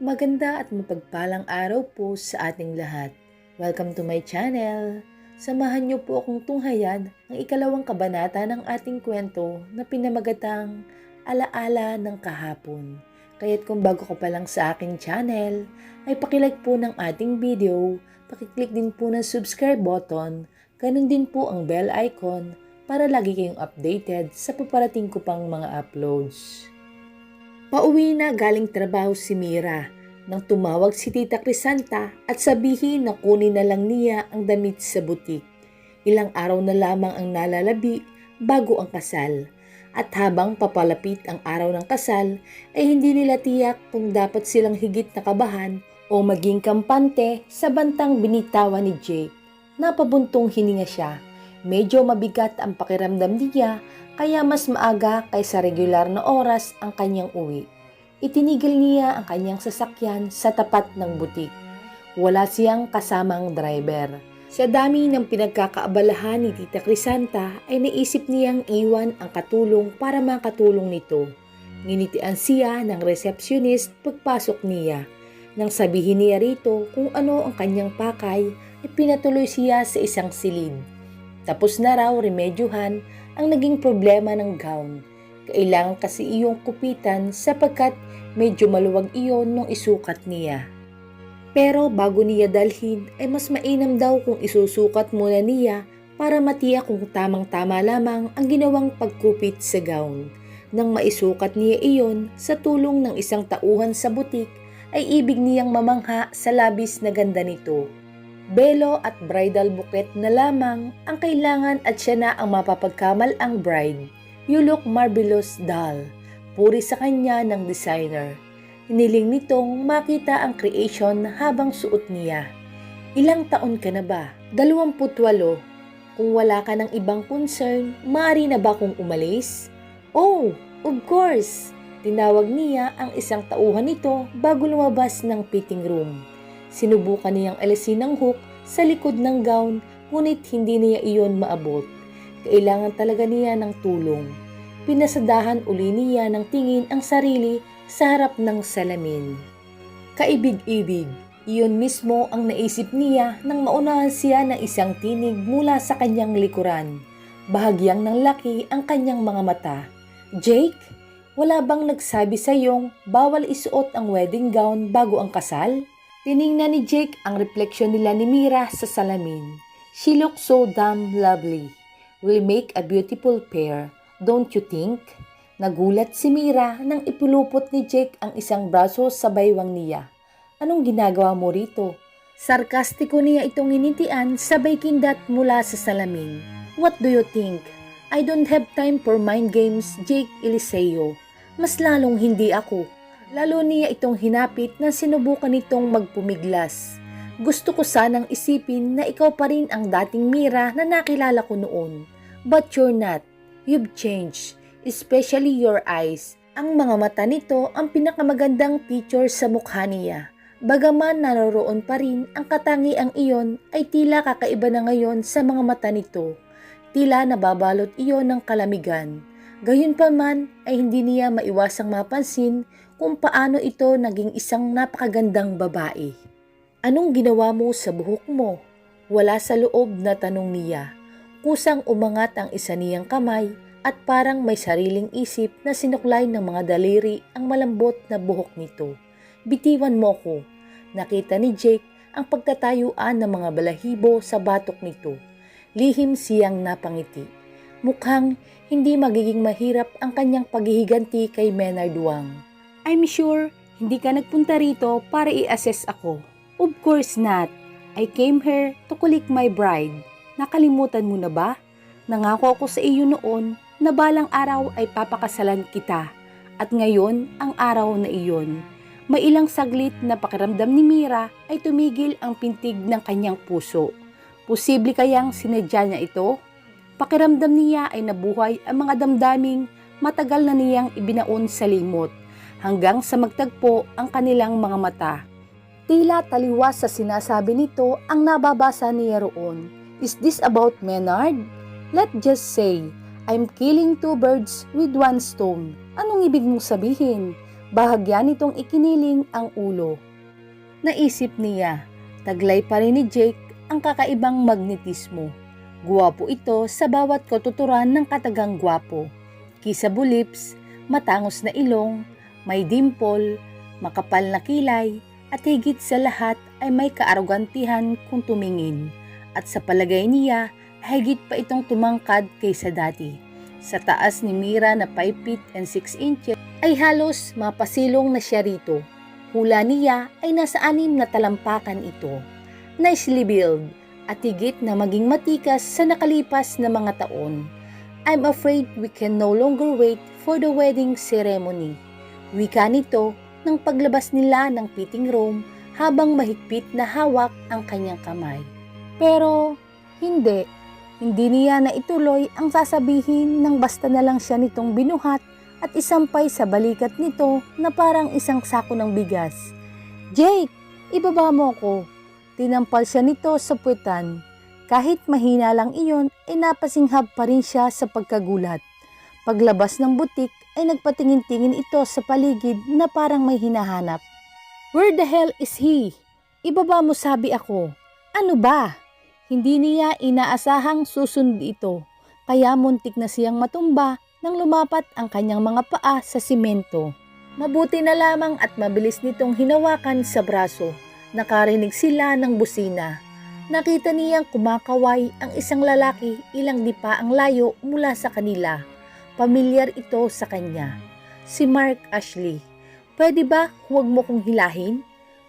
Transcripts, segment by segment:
Maganda at mapagpalang araw po sa ating lahat. Welcome to my channel. Samahan niyo po akong tunghayan ang ikalawang kabanata ng ating kwento na pinamagatang Alaala ng Kahapon. Kaya't kung bago ka pa lang sa aking channel, ay pakilike po ng ating video, pakiclick din po ng subscribe button, ganun din po ang bell icon para lagi kayong updated sa paparating ko pang mga uploads. Pauwi na galing trabaho si Mira nang tumawag si Tita Crisanta at sabihin na kunin na lang niya ang damit sa butik. Ilang araw na lamang ang nalalabi bago ang kasal. At habang papalapit ang araw ng kasal ay hindi nila tiyak kung dapat silang higit na kabahan o maging kampante sa bantang binitawan ni Jake. Napabuntong hininga siya. Medyo mabigat ang pakiramdam niya kaya mas maaga kaysa regular na oras ang kanyang uwi. Itinigil niya ang kanyang sasakyan sa tapat ng butik. Wala siyang kasamang driver. Sa dami ng pinagkakaabalahan ni Tita Crisanta ay naisip niyang iwan ang katulong para makatulong nito. Nginitian siya ng receptionist pagpasok niya. Nang sabihin niya rito kung ano ang kanyang pakay, ay pinatuloy siya sa isang silid. Tapos na raw remedyohan ang naging problema ng gown. Kailangan kasi iyong kupitan sapagkat medyo maluwag iyon nung isukat niya. Pero bago niya dalhin ay mas mainam daw kung isusukat muna niya para matiyak kung tamang-tama lamang ang ginawang pagkupit sa gown. Nang maisukat niya iyon sa tulong ng isang tauhan sa butik ay ibig niyang mamangha sa labis na ganda nito. Belo at bridal bouquet na lamang ang kailangan at siya na ang mapapagkamal ang bride. You look marvelous, doll. Puri sa kanya ng designer. Hiniling nitong makita ang creation habang suot niya. Ilang taon ka na ba? 28. Kung wala ka ng ibang concern, maaari na ba kung umalis? Oh, of course! Tinawag niya ang isang tauhan nito bago lumabas ng fitting room. Sinubukan niyang alisin ang hook sa likod ng gown, ngunit hindi niya iyon maabot. Kailangan talaga niya ng tulong. Pinasadahan uli niya ng tingin ang sarili sa harap ng salamin. Kaibig-ibig, iyon mismo ang naisip niya nang maunahan siya ng isang tinig mula sa kanyang likuran. Bahagyang ng laki ang kanyang mga mata. Jake, wala bang nagsabi sa iyong bawal isuot ang wedding gown bago ang kasal? Tiningnan ni Jake ang refleksyon nila ni Mira sa salamin. She looks so damn lovely. We'll make a beautiful pair, don't you think? Nagulat si Mira nang ipulupot ni Jake ang isang braso sa baywang niya. Anong ginagawa mo rito? Sarkastiko niya itong initian sabay kindat mula sa salamin. What do you think? I don't have time for mind games, Jake Eliseo. Mas lalong hindi ako. Lalo niya itong hinapit na sinubukan nitong magpumiglas. Gusto ko sanang isipin na ikaw pa rin ang dating Mira na nakilala ko noon. But you're not. You've changed. Especially your eyes. Ang mga mata nito ang pinakamagandang feature sa mukha niya. Bagaman naroroon pa rin ang katangiang iyon ay tila kakaiba na ngayon sa mga mata nito. Tila nababalot iyon ng kalamigan. Gayunpaman ay hindi niya maiwasang mapansin kung paano ito naging isang napakagandang babae. Anong ginawa mo sa buhok mo? Wala sa loob na tanong niya. Kusang umangat ang isa niyang kamay at parang may sariling isip na sinuklay ng mga daliri ang malambot na buhok nito. Bitiwan mo ko. Nakita ni Jake ang pagtatayuan ng mga balahibo sa batok nito. Lihim siyang napangiti. Mukhang hindi magiging mahirap ang kanyang paghihiganti kay Maynard Wang. I'm sure hindi ka nagpunta rito para i-assess ako. Of course not. I came here to collect my bride. Nakalimutan mo na ba? Nangako ako sa iyo noon na balang araw ay papakasalan kita. At ngayon ang araw na iyon. May ilang saglit na pakiramdam ni Mira ay tumigil ang pintig ng kanyang puso. Posible kayang sinadya niya ito? Pakiramdam niya ay nabuhay ang mga damdaming matagal na niyang ibinaon sa limot hanggang sa magtagpo ang kanilang mga mata. Tila taliwas sa sinasabi nito ang nababasa niya roon. Is this about Maynard? Let's just say, I'm killing two birds with one stone. Anong ibig mong sabihin? Bahagya nitong ikiniling ang ulo. Naisip niya, taglay pa rin ni Jake ang kakaibang magnetismo. Guwapo ito sa bawat katuturan ng katagang guwapo. Kissable lips, matangos na ilong, may dimple, makapal na kilay, at higit sa lahat ay may kaarogantihan kung tumingin. At sa palagay niya, higit pa itong tumangkad kaysa dati. Sa taas ni Mira na 5 feet and 6 inches ay halos mapasilong na siya rito. Hula niya ay nasa 6 na talampakan ito. Nicely built at higit na maging matikas sa nakalipas na mga taon. I'm afraid we can no longer wait for the wedding ceremony. Wika nito nang paglabas nila ng fitting room habang mahigpit na hawak ang kanyang kamay. Pero hindi niya na ituloy ang sasabihin nang basta na lang siya nitong binuhat at isampay sa balikat nito na parang isang sako ng bigas. Jake, ibaba mo ko. Tinampal siya nito sa puwetan. Kahit mahina lang iyon, ay napasinghap pa rin siya sa pagkagulat. Paglabas ng butik ay nagpatingin-tingin ito sa paligid na parang may hinahanap. Where the hell is he? Ibaba mo sabi ako. Ano ba? Hindi niya inaasahang susunod ito, kaya muntik na siyang matumba nang lumapat ang kanyang mga paa sa simento. Mabuti na lamang at mabilis nitong hinawakan sa braso. Nakarinig sila ng busina. Nakita niyang kumakaway ang isang lalaki ilang dipa ang layo mula sa kanila. Pamilyar ito sa kanya. Si Mark Ashley. Pwede ba huwag mo kong hilahin?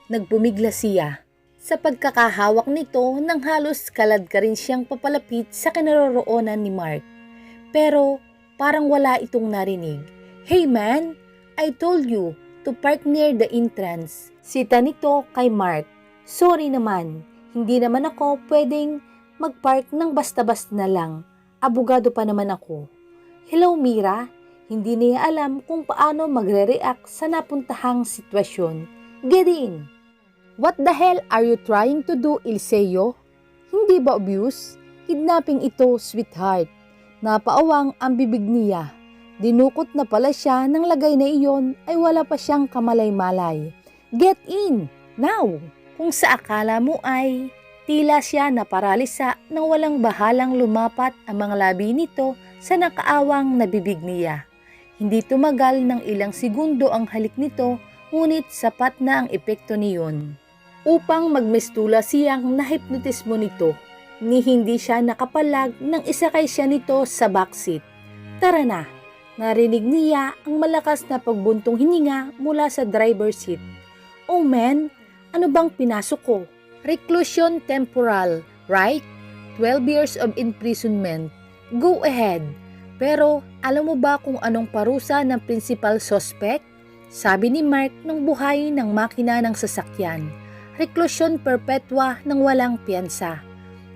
Nagbumigla siya. Sa pagkakahawak nito nang halos kalad ka rin siyang papalapit sa kinaroroonan ni Mark. Pero parang wala itong narinig. Hey man, I told you to park near the entrance. Sita nito kay Mark. Sorry naman, hindi naman ako pwedeng mag-park ng basta-basta na lang. Abogado pa naman ako. Hello Mira, hindi niya alam kung paano magre-react sa napuntahang sitwasyon. Get in! What the hell are you trying to do, Ilseo? Hindi ba obvious? Kidnapping ito, sweetheart. Napaawang ang bibig niya. Dinukot na pala siya nang lagay na iyon ay wala pa siyang kamalay-malay. Get in! Now! Kung sa akala mo ay tila siya naparalisa nang walang bahalang lumapat ang mga labi nito sa nakaawang na bibig niya. Hindi tumagal ng ilang segundo ang halik nito, ngunit sapat na ang epekto niyon. Upang magmestula siyang nahipnotismo nito, ni hindi siya nakapalag nang isakay siya nito sa backseat. Tara na! Narinig niya ang malakas na pagbuntong hininga mula sa driver's seat. Oh man, ano bang pinasok ko? Reclusion temporal, right? 12 years of imprisonment. Go ahead. Pero alam mo ba kung anong parusa ng principal suspect? Sabi ni Mark nang buhayin ng makina ng sasakyan. Reclusion perpetua ng walang piyansa.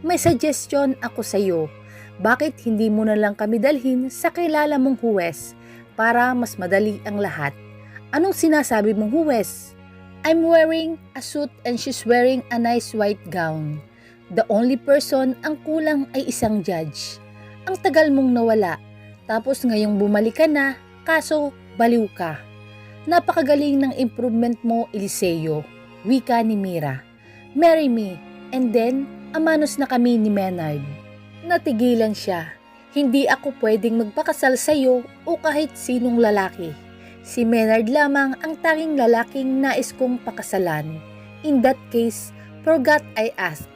May suggestion ako sa iyo. Bakit hindi mo na lang kami dalhin sa kilala mong huwes para mas madali ang lahat? Anong sinasabi mong huwes? I'm wearing a suit and she's wearing a nice white gown. The only person ang kulang ay isang judge. Ang tagal mong nawala, tapos ngayong bumalik ka na, kaso baliw ka. Napakagaling ng improvement mo, Eliseo, wika ni Mira. Marry me, and then amanos na kami ni Maynard. Natigilan siya. Hindi ako pwedeng magpakasal sa iyo o kahit sinong lalaki. Si Maynard lamang ang tanging lalaking nais kong pakasalan. In that case, forgot I asked.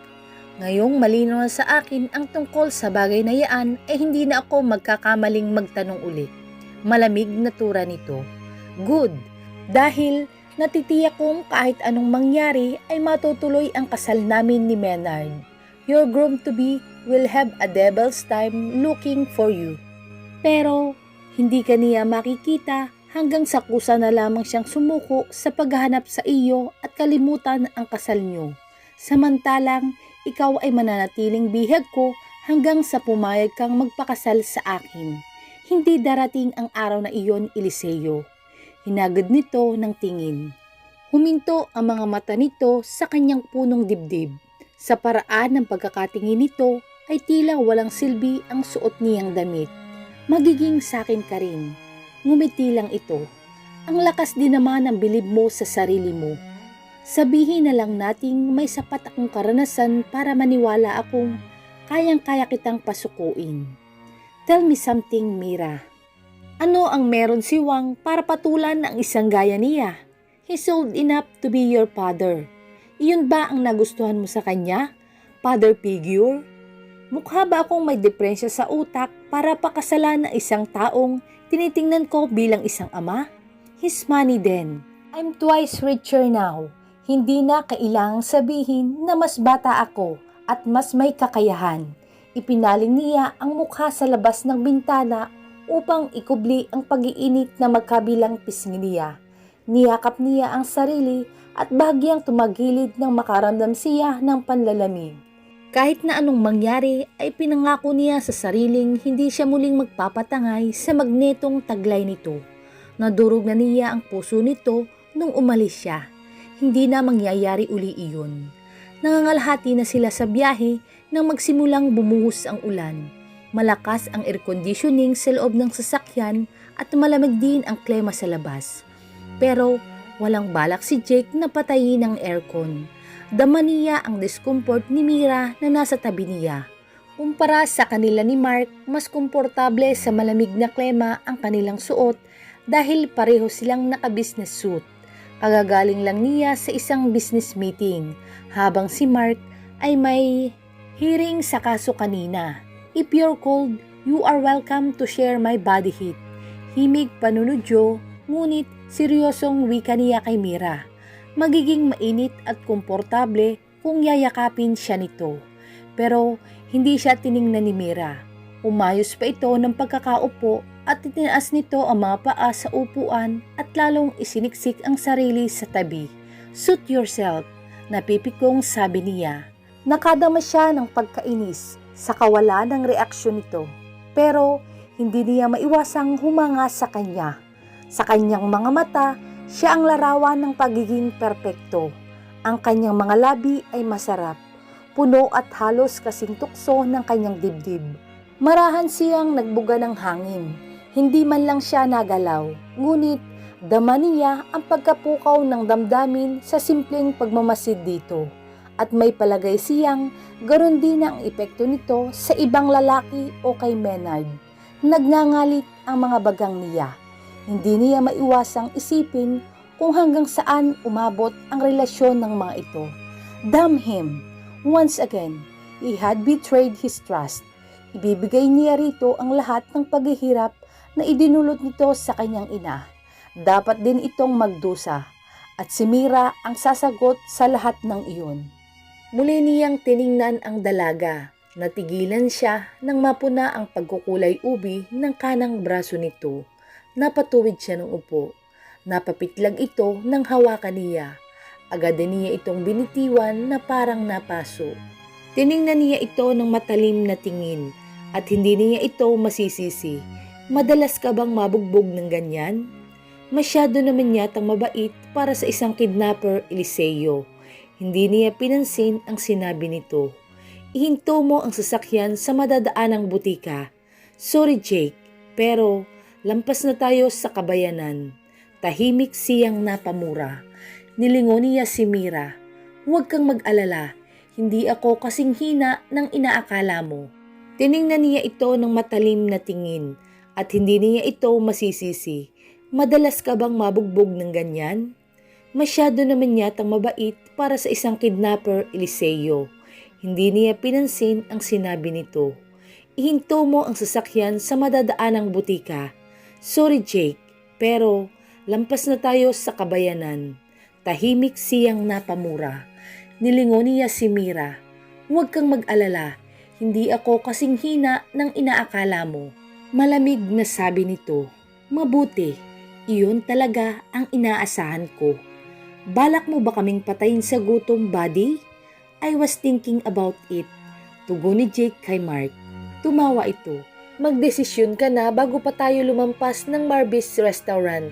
Ngayong malinaw sa akin ang tungkol sa bagay na yaan ay hindi na ako magkakamaling magtanong ulit. Malamig na tura nito. Good, dahil natitiyak kong kahit anong mangyari ay matutuloy ang kasal namin ni Maynard. Your groom-to-be will have a devil's time looking for you. Pero hindi ka niya makikita hanggang sa kusa na lamang siyang sumuko sa paghahanap sa iyo at kalimutan ang kasal niyo. Samantalang ikaw ay mananatiling bihag ko hanggang sa pumayag kang magpakasal sa akin. Hindi darating ang araw na iyon, Eliseo. Hinagad nito ng tingin. Huminto ang mga mata nito sa kanyang punong dibdib. Sa paraan ng pagkakatingin nito ay tila walang silbi ang suot niyang damit. Magiging sakin ka rin. Ngumiti lang ito. Ang lakas din naman ng bilib mo sa sarili mo. Sabihin na lang nating may sapat akong karanasan para maniwala akong kayang-kaya kitang pasukuin. Tell me something, Mira. Ano ang meron si Wang para patulan ng isang gaya niya? He's old enough to be your father. Iyon ba ang nagustuhan mo sa kanya? Father figure? Mukha ba akong may depresya sa utak para pakasalan ng isang taong tinitingnan ko bilang isang ama? His money then. I'm twice richer now. Hindi na kailangang sabihin na mas bata ako at mas may kakayahan. Ipinaling niya ang mukha sa labas ng bintana upang ikubli ang pag-iinit na magkabilang pisngi niya. Niyakap niya ang sarili at bahagyang tumagilid nang makaramdam siya ng panlalamig. Kahit na anong mangyari ay pinangako niya sa sariling hindi siya muling magpapatangay sa magnetong taglay nito. Nadurog na niya ang puso nito nung umalis siya. Hindi na mangyayari uli iyon. Nangangalhati na sila sa biyahe nang magsimulang bumuhos ang ulan. Malakas ang air conditioning sa loob ng sasakyan at malamig din ang klima sa labas. Pero walang balak si Jake na patayin ang aircon. Dama niya ang discomfort ni Mira na nasa tabi niya. Kumpara sa kanila ni Mark, mas komportable sa malamig na klima ang kanilang suot dahil pareho silang naka-business suit. Kagagaling lang niya sa isang business meeting habang si Mark ay may hearing sa kaso kanina. If you're cold, you are welcome to share my body heat. Himig panunodyo, ngunit seryosong wika niya kay Mira. Magiging mainit at komportable kung yayakapin siya nito. Pero hindi siya tiningnan ni Mira. Umayos pa ito ng pagkakaupo at itinaas nito ang mga paa sa upuan at lalong isiniksik ang sarili sa tabi. Suit yourself, napipikong sabi niya. Nakadama siya ng pagkainis sa kawalan ng reaksyon nito. Pero hindi niya maiwasang humanga sa kanya. Sa kanyang mga mata, siya ang larawan ng pagiging perpekto. Ang kanyang mga labi ay masarap, puno at halos kasing tukso ng kanyang dibdib. Marahan siyang nagbuga ng hangin. Hindi man lang siya nagalaw, ngunit dama niya ang pagkapukaw ng damdamin sa simpleng pagmamasid dito. At may palagay siyang garon din ang epekto nito sa ibang lalaki o kay Maynard. Nagngangalit ang mga bagang niya. Hindi niya maiwasang isipin kung hanggang saan umabot ang relasyon ng mga ito. Damn him! Once again, he had betrayed his trust. Ibibigay niya rito ang lahat ng paghihirap na idinulot nito sa kanyang ina. Dapat din itong magdusa at si Mira ang sasagot sa lahat ng iyon. Muli niyang tiningnan ang dalaga. Natigilan siya nang mapuna ang pagkukulay ubi ng kanang braso nito. Napatuwid siya ng upo. Napapitlag ito ng hawakan niya. Agad din niya itong binitiwan na parang napaso. Tiningnan niya ito ng matalim na tingin at hindi niya ito masisisi. Madalas ka bang mabugbog ng ganyan? Masyado naman yatang mabait para sa isang kidnapper, Eliseo. Hindi niya pinansin ang sinabi nito. Ihinto mo ang sasakyan sa madadaanang butika. Sorry Jake, pero lampas na tayo sa kabayanan. Tahimik siyang napamura. Nilingon niya si Mira. Huwag kang mag-alala, hindi ako kasing hina ng inaakala mo. Tiningnan niya ito ng matalim na tingin at hindi niya ito masisisi. Madalas ka bang mabugbog ng ganyan? Masyado naman yatang mabait para sa isang kidnapper, Eliseo. Hindi niya pinansin ang sinabi nito. Ihinto mo ang sasakyan sa madadaanang butika. Sorry Jake, pero lampas na tayo sa kabayanan. Tahimik siyang napamura. Nilingon niya si Mira. Huwag kang mag-alala, hindi ako kasing hina ng inaakala mo. Malamig na sabi nito. Mabuti, iyon talaga ang inaasahan ko. Balak mo ba kaming patayin sa gutom, buddy? I was thinking about it. Tugon ni Jake kay Mark. Tumawa ito. Magdesisyon ka na bago pa tayo lumampas ng Marby's restaurant.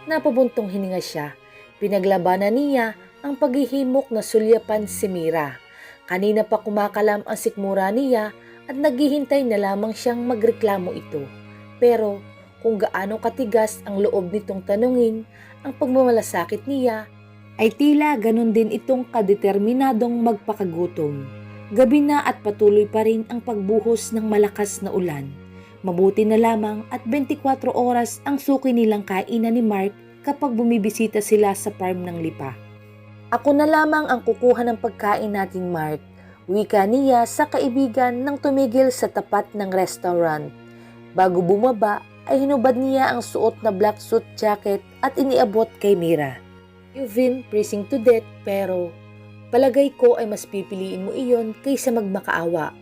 Napabuntong hininga siya. Pinaglabanan niya ang paghihimok na sulyapan si Mira. Kanina pa kumakalam ang sikmura niya at naghihintay na lamang siyang magreklamo ito. Pero kung gaano katigas ang loob nitong tanungin ang pagmamalasakit niya, ay tila ganun din itong kadeterminadong magpakagutom. Gabi na at patuloy pa rin ang pagbuhos ng malakas na ulan. Mabuti na lamang at 24 oras ang suki nilang kainan ni Mark kapag bumibisita sila sa farm ng lipa. Ako na lamang ang kukuha ng pagkain nating Mark, wika niya sa kaibigan nang tumigil sa tapat ng restaurant. Bago bumaba ay hinubad niya ang suot na black suit jacket at iniabot kay Mira. You've been freezing to death pero palagay ko ay mas pipiliin mo iyon kaysa magmakaawa.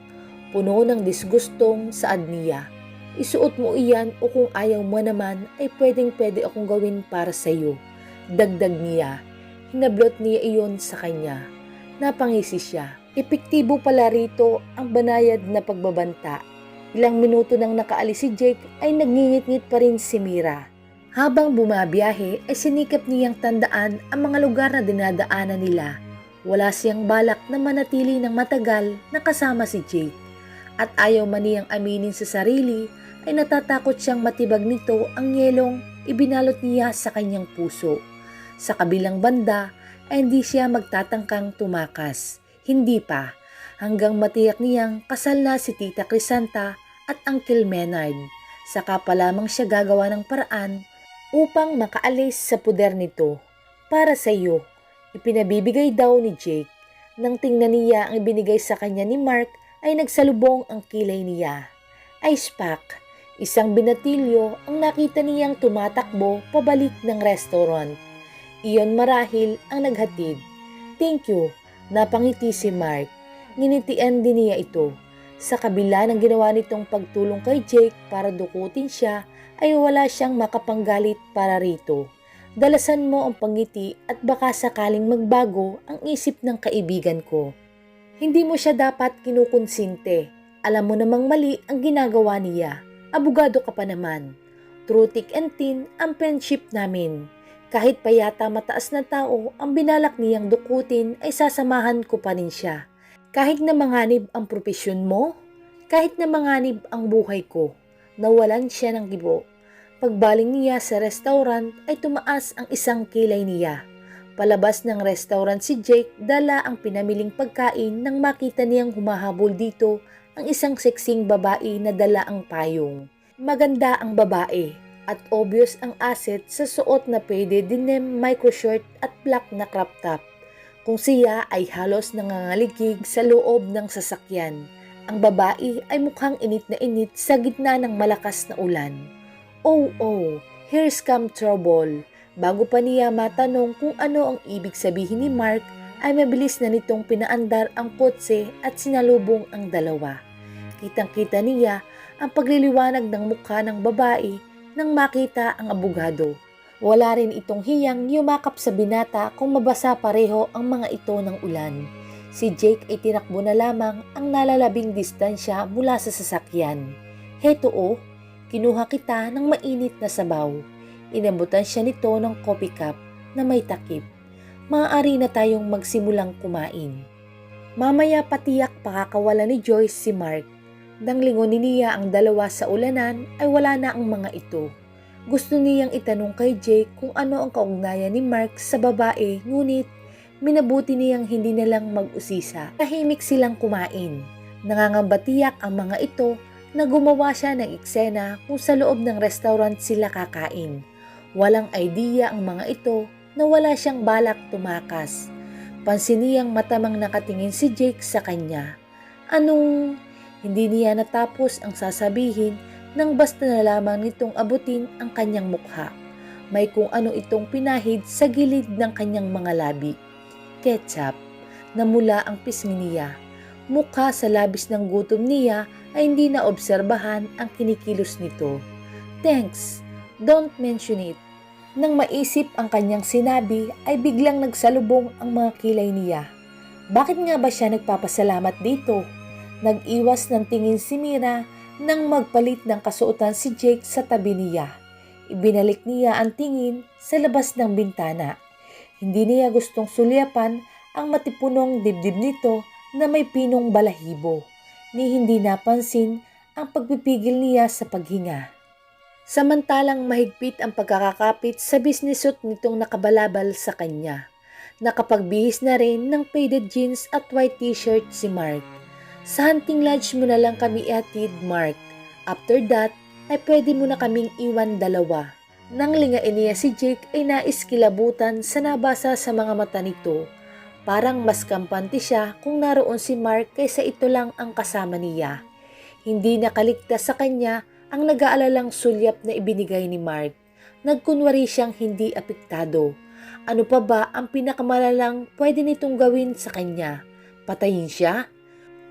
Puno ng disgustong saad niya. Isuot mo iyan o kung ayaw mo naman ay pwedeng-pwede akong gawin para sa iyo. Dagdag niya. Hinablot niya iyon sa kanya. Napangisi siya. Epektibo pala rito ang banayad na pagbabanta. Ilang minuto nang nakaalis si Jake ay nagngingit-ngit pa rin si Mira. Habang bumabiyahe ay sinikap niyang tandaan ang mga lugar na dinadaanan nila. Wala siyang balak na manatili ng matagal na kasama si Jake. At ayaw man niyang aminin sa sarili ay natatakot siyang matibag nito ang yelong ibinalot niya sa kanyang puso. Sa kabilang banda ay hindi siya magtatangkang tumakas. Hindi pa, hanggang matiyak niyang kasal na si Tita Crisanta at Uncle Menard. Saka pa lamang siya gagawa ng paraan upang makaalis sa puder nito. Para sa iyo, ipinabibigay daw ni Jake. Nang tingnan niya ang ibinigay sa kanya ni Mark ay nagsalubong ang kilay niya. Ice pack, isang binatilyo ang nakita niyang tumatakbo pabalik ng restaurant. Iyon marahil ang naghatid. Thank you, napangiti si Mark. Nginitian din niya ito. Sa kabila ng ginawa nitong pagtulong kay Jake para dukutin siya, ay wala siyang makapanggalit para rito. Dalasan mo ang pangiti at baka sakaling magbago ang isip ng kaibigan ko. Hindi mo siya dapat kinukonsinte. Alam mo namang mali ang ginagawa niya. Abogado ka pa naman. Through thick and thin ang friendship namin. Kahit pa yata mataas na tao ang binalak niyang dukutin ay sasamahan ko pa rin siya. Kahit na manganib ang propesyon mo, kahit na manganib ang buhay ko, nawalan siya ng gibo. Pagbaling niya sa restaurant ay tumaas ang isang kilay niya. Palabas ng restaurant si Jake dala ang pinamiling pagkain nang makita niyang humahabol dito ang isang seksing babae na dala ang payong. Maganda ang babae at obvious ang asset sa suot na pwede denim microshort at black na crop top. Kung siya ay halos nangangaligig sa loob ng sasakyan, ang babae ay mukhang init na init sa gitna ng malakas na ulan. Oh, here's come trouble. Bago pa niya matanong kung ano ang ibig sabihin ni Mark, ay mabilis na nitong pinaandar ang kotse at sinalubong ang dalawa. Kitang-kita niya ang pagliliwanag ng mukha ng babae nang makita ang abogado. Wala rin itong hiyang yumakap sa binata kung mabasa pareho ang mga ito ng ulan. Si Jake ay tinakbo na lamang ang nalalabing distansya mula sa sasakyan. Heto kinuha kita ng mainit na sabaw. Inabutan siya nito ng coffee cup na may takip. Maaari na tayong magsimulang kumain. Mamaya patiyak pakakawala ni Joyce si Mark. Nang lingonin niya ang dalawa sa ulanan ay wala na ang mga ito. Gusto niyang itanong kay Jake kung ano ang kaugnayan ni Mark sa babae, ngunit minabuti niyang hindi na lang mag-usisa. Tahimik silang kumain. Nangangamba tiyak ang mga ito na gumawa siya ng eksena kung sa loob ng restaurant sila kakain. Walang idea ang mga ito na wala siyang balak tumakas. Pansin niyang matamang nakatingin si Jake sa kanya. Anong... Hindi niya natapos ang sasabihin nang basta na lamang nitong abutin ang kanyang mukha. May kung ano itong pinahid sa gilid ng kanyang mga labi. Ketchup. Namula ang pisngi niya. Mukha sa labis ng gutom niya ay hindi na obserbahan ang kinikilos nito. Thanks. Don't mention it. Nang maisip ang kanyang sinabi ay biglang nagsalubong ang mga kilay niya. Bakit nga ba siya nagpapasalamat dito? Nag-iwas ng tingin si Mira nang magpalit ng kasuotan si Jake sa tabi niya. Ibinalik niya ang tingin sa labas ng bintana. Hindi niya gustong sulyapan ang matipunong dibdib nito na may pinong balahibo. Ni hindi napansin ang pagpipigil niya sa paghinga. Samantalang mahigpit ang pagkakakapit sa business suit nitong nakabalabal sa kanya. Nakapagbihis na rin ng faded jeans at white t-shirt si Mark. Sa hunting lodge mo na lang kami ihatid, Mark. After that, ay pwede mo na kaming iwan dalawa. Nang lingain niya si Jake ay nais kilabutan sa nabasa sa mga mata nito. Parang mas kampante siya kung naroon si Mark kaysa ito lang ang kasama niya. Hindi nakaligtas sa kanya ang nag-aalalang sulyap na ibinigay ni Mark. Nagkunwari siyang hindi apektado. Ano pa ba ang pinakamalalang pwede nitong gawin sa kanya? Patayin siya?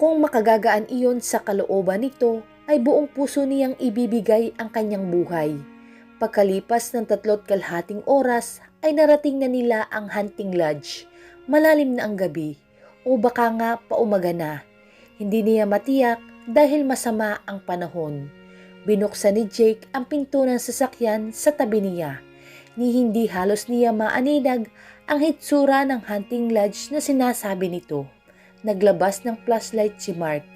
Kung makagagaan iyon sa kalooban nito, ay buong puso niyang ibibigay ang kanyang buhay. Pagkalipas ng 3.5 oras ay narating na nila ang hunting lodge. Malalim na ang gabi o baka nga paumaga na. Hindi niya matiyak dahil masama ang panahon. Binuksan ni Jake ang pinto ng sasakyan sa tabi niya. Ni hindi halos niya maaninag ang hitsura ng hunting lodge na sinasabi nito. Naglabas ng flashlight si Mark.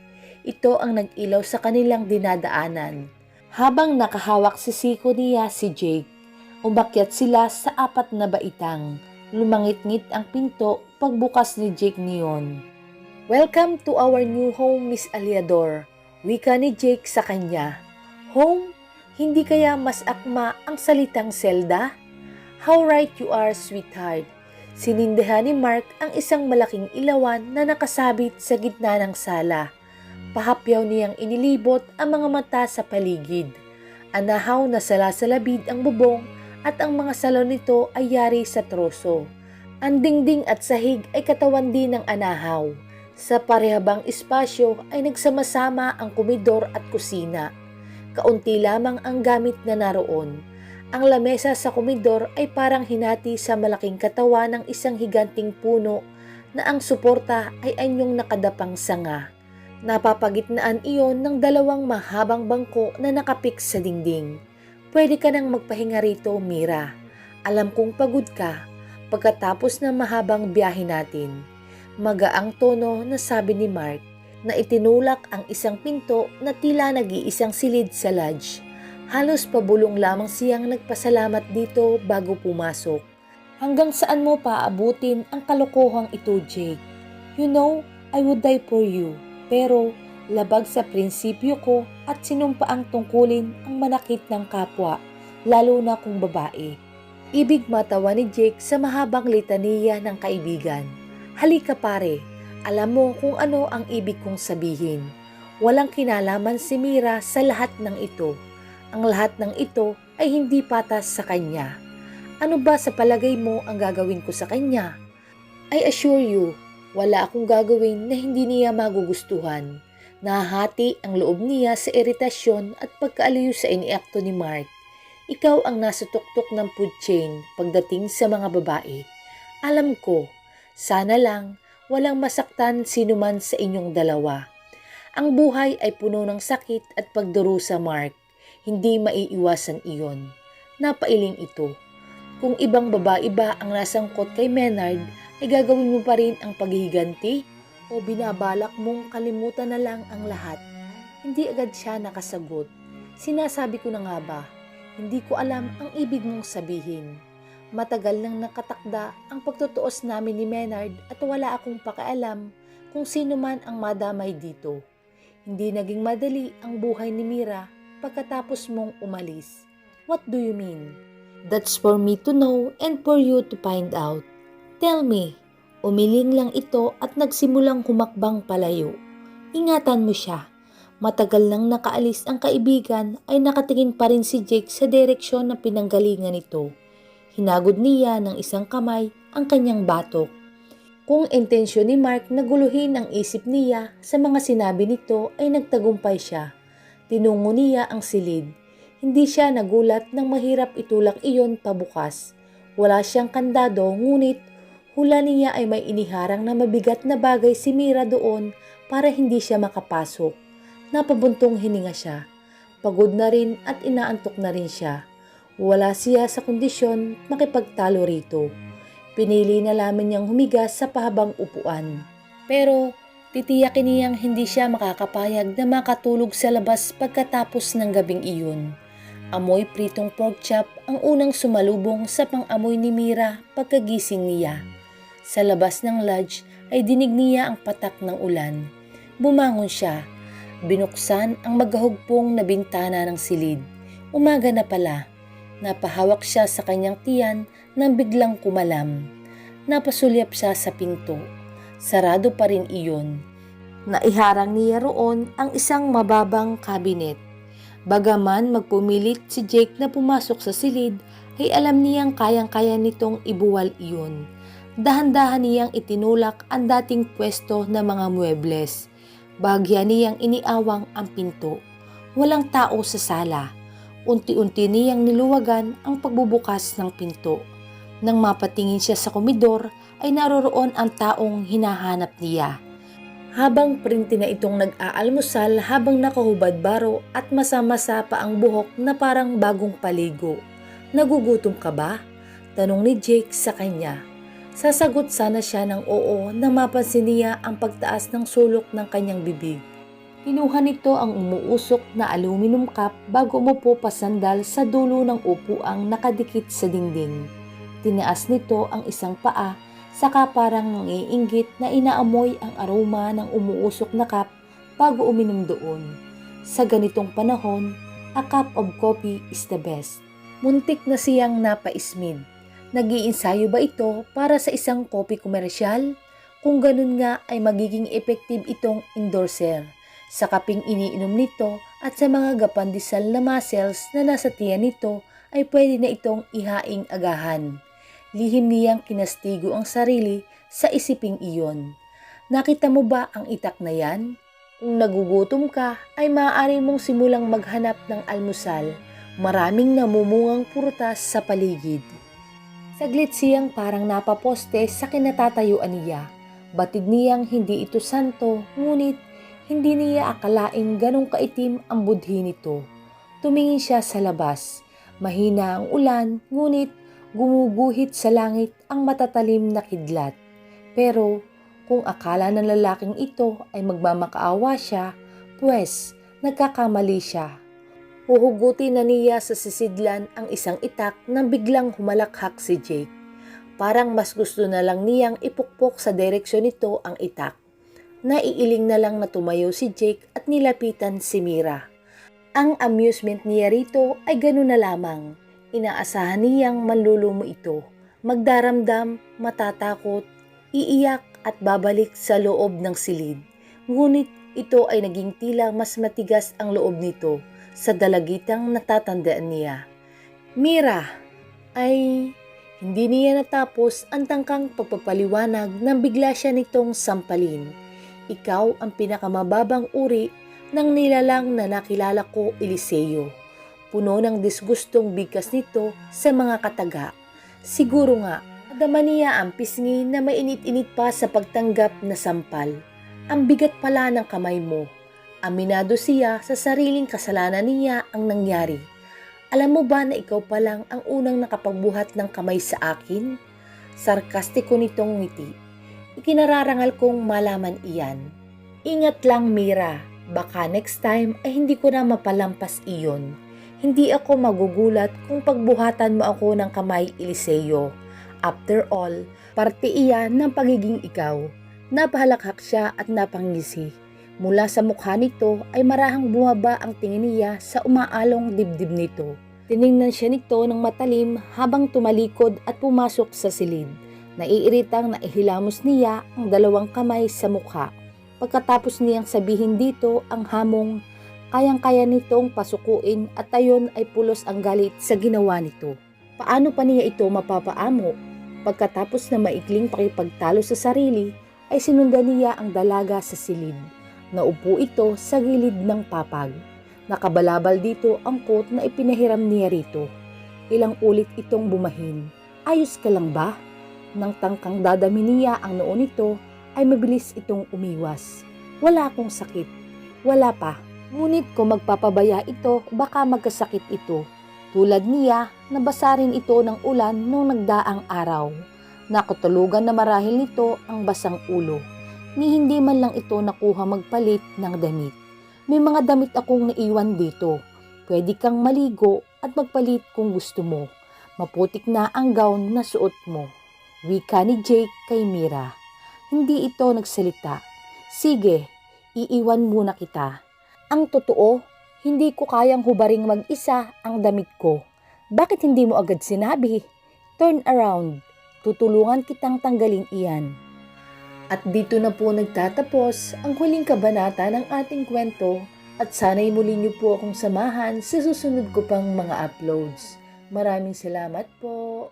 Ito ang nag-ilaw sa kanilang dinadaanan. Habang nakahawak si siko niya si Jake, umakyat sila sa 4 na baitang. Lumangit-ngit ang pinto pagbukas ni Jake niyon. "Welcome to our new home, Miss Aliador," wika ni Jake sa kanya. "Home? Hindi kaya mas akma ang salitang selda?" "How right you are, sweetheart." Sinindihan ni Mark ang isang malaking ilawan na nakasabit sa gitna ng sala. Pahapyaw niyang inilibot ang mga mata sa paligid. Anahaw na salasalabid ang bubong at ang mga salon nito ay yari sa troso. Ang dingding at sahig ay katawan din ng anahaw. Sa parehabang espasyo ay nagsama-sama ang komedor at kusina. Kaunti lamang ang gamit na naroon. Ang lamesa sa komedor ay parang hinati sa malaking katawan ng isang higanting puno na ang suporta ay anyong nakadapang sanga. Napapagitnaan iyon ng 2 mahabang bangko na nakapik sa dingding. "Pwede ka nang magpahinga rito, Mira. Alam kong pagod ka pagkatapos ng mahabang biyahe natin." Magaang tono na sabi ni Mark na itinulak ang isang pinto na tila nag-iisang silid sa lodge. Halos pabulong lamang siyang nagpasalamat dito bago pumasok. "Hanggang saan mo paabutin ang kalokohang ito, Jake? You know, I would die for you. Pero labag sa prinsipyo ko at sinumpaang tungkulin ang manakit ng kapwa, lalo na kung babae." Ibig matawa ni Jake sa mahabang litaniya ng kaibigan. "Halika pare, alam mo kung ano ang ibig kong sabihin. Walang kinalaman si Mira sa lahat ng ito. Ang lahat ng ito ay hindi patas sa kanya. Ano ba sa palagay mo ang gagawin ko sa kanya? I assure you, wala akong gagawin na hindi niya magugustuhan." Nahahati ang loob niya sa iritasyon at pagkaaliw sa iniakto ni Mark. Ikaw ang nasa tuktok ng food chain pagdating sa mga babae. Alam ko, sana lang walang masaktan sinuman sa inyong dalawa. Ang buhay ay puno ng sakit at pagdurusa, Mark. Hindi maiiwasan iyon. Napailing ito. Kung ibang babae ba ang nasangkot kay Maynard, ay gagawin mo pa rin ang paghihiganti? O binabalak mong kalimutan na lang ang lahat? Hindi agad siya nakasagot. Sinasabi ko na nga ba, hindi ko alam ang ibig mong sabihin. Matagal nang nakatakda ang pagtutuos namin ni Maynard at wala akong pakialam kung sino man ang madamay dito. Hindi naging madali ang buhay ni Mira pagkatapos mong umalis. What do you mean? That's for me to know and for you to find out. Tell me. Umiling lang ito at nagsimulang humakbang palayo. Ingatan mo siya. Matagal nang nakaalis ang kaibigan ay nakatingin pa rin si Jake sa direksyon na pinanggalingan nito. Hinagod niya ng isang kamay ang kanyang batok. Kung intensyon ni Mark na guluhin ang isip niya sa mga sinabi nito ay nagtagumpay siya. Tinungo niya ang silid. Hindi siya nagulat nang mahirap itulak iyon pabukas. Wala siyang kandado ngunit hula niya ay may iniharang na mabigat na bagay si Mira doon para hindi siya makapasok. Napabuntong hininga siya. Pagod na rin at inaantok na rin siya. Wala siya sa kondisyon makipagtalo rito. Pinili na lamang niyang humiga sa pahabang upuan. Pero titiyakin niyang hindi siya makakapayag na makatulog sa labas pagkatapos ng gabing iyon. Amoy pritong pork chop ang unang sumalubong sa pang-amoy ni Mira pagkagising niya. Sa labas ng lodge ay dinig niya ang patak ng ulan. Bumangon siya. Binuksan ang magahugpong na bintana ng silid. Umaga na pala. Napahawak siya sa kanyang tiyan nang biglang kumalam. Napasulyap siya sa pinto. Sarado pa rin iyon. Naiharang niya roon ang isang mababang kabinet. Bagaman magpumilit si Jake na pumasok sa silid, ay alam niyang kayang-kaya nitong ibuwal iyon. Dahan-dahan niyang itinulak ang dating pwesto ng mga muebles. Bahagya niyang iniawang ang pinto. Walang tao sa sala. Unti-unti niyang niluwagan ang pagbubukas ng pinto. Nang mapatingin siya sa komedor, ay naroroon ang taong hinahanap niya. Habang printi na itong nag-aalmusal habang nakahubad baro at masa-masa pa ang buhok na parang bagong paligo. Nagugutom ka ba? Tanong ni Jake sa kanya. Sasagot sana siya ng oo nang mapansin niya ang pagtaas ng sulok ng kanyang bibig. Kinuha nito ang umuusok na aluminum cup bago umupo pasandal sa dulo ng upuang nakadikit sa dingding. Tinaas nito ang isang paa. Saka parang nangiinggit na inaamoy ang aroma ng umuusok na cup bago uminom doon. Sa ganitong panahon, a cup of coffee is the best. Muntik na siyang napaismid. Nag-iinsayo ba ito para sa isang coffee komersyal? Kung ganun nga ay magiging effective itong endorser sa kaping iniinom nito at sa mga gapandisal na muscles na nasa tiyan nito ay pwede na itong ihaing agahan. Lihim niyang kinastigo ang sarili sa isiping iyon. Nakita mo ba ang itak na yan? Kung nagugutom ka ay maaari mong simulang maghanap ng almusal. Maraming namumungang prutas sa paligid. Saglit siyang parang napaposte sa kinatatayuan niya. Batid niyang hindi ito santo, ngunit hindi niya akalaing ganong kaitim ang budhi nito. Tumingin siya sa labas. Mahina ang ulan, ngunit gumuguhit sa langit ang matatalim na kidlat. Pero kung akala ng lalaking ito ay magmamakaawa siya, pues nagkakamali siya. Huhugutin na niya sa sisidlan ang isang itak nang biglang humalakhak si Jake. Parang mas gusto na lang niyang ipukpok sa direksyon nito ang itak. Naiiling na lang na tumayo si Jake at nilapitan si Mira. Ang amusement niya rito ay gano'n na lamang. Inaasahan niyang manlulumo ito, magdaramdam, matatakot, iiyak at babalik sa loob ng silid. Ngunit ito ay naging tila mas matigas ang loob nito sa dalagitang natatandaan niya. Mira! Ay hindi niya natapos ang tangkang pagpapaliwanag nang bigla siya nitong sampalin. Ikaw ang pinakamababang uri ng nilalang na nakilala ko, Eliseo. Puno ng disgustong bigkas nito sa mga kataga. Siguro nga, nadama niya ang pisngi na mainit-init pa sa pagtanggap na sampal. Ang bigat pala ng kamay mo. Aminado siya sa sariling kasalanan niya ang nangyari. Alam mo ba na ikaw pa lang ang unang nakapagbuhat ng kamay sa akin? Sarkastiko nitong ngiti. Ikinararangal kong malaman iyan. Ingat lang, Mira. Baka next time ay hindi ko na mapalampas iyon. Hindi ako magugulat kung pagbuhatan mo ako ng kamay, Eliseo. After all, parte iyan ng pagiging ikaw. Napahalakhak siya at napangisi. Mula sa mukha nito ay marahang bumaba ang tingin niya sa umaalong dibdib nito. Tiningnan siya nito ng matalim habang tumalikod at pumasok sa silid. Naiiritang naihilamos niya ang dalawang kamay sa mukha. Pagkatapos niyang sabihin dito ang hamong kayang-kaya nitong pasukuin at ayon ay pulos ang galit sa ginawa nito. Paano pa niya ito mapapaamo? Pagkatapos na maikling pakipagtalo sa sarili, ay sinundan niya ang dalaga sa silid. Naupo ito sa gilid ng papag. Nakabalabal dito ang coat na ipinahiram niya rito. Ilang ulit itong bumahin. Ayos ka lang ba? Nang tangkang dadami niya ang noo nito, ay mabilis itong umiwas. Wala akong sakit. Wala pa. Ngunit kung magpapabaya ito, baka magkasakit ito. Tulad niya, nabasa rin ito ng ulan nung nagdaang araw. Nakatulugan na marahil nito ang basang ulo. Ni hindi man lang ito nakuha magpalit ng damit. May mga damit akong naiwan dito. Pwede kang maligo at magpalit kung gusto mo. Maputik na ang gown na suot mo. Wika ni Jake kay Mira. Hindi ito nagsalita. Sige, iiwan muna kita. Ang totoo, hindi ko kayang hubaring mag-isa ang damit ko. Bakit hindi mo agad sinabi? Turn around. Tutulungan kitang tanggalin iyan. At dito na po nagtatapos ang huling kabanata ng ating kwento at sana'y muli niyo po akong samahan sa susunod ko pang mga uploads. Maraming salamat po.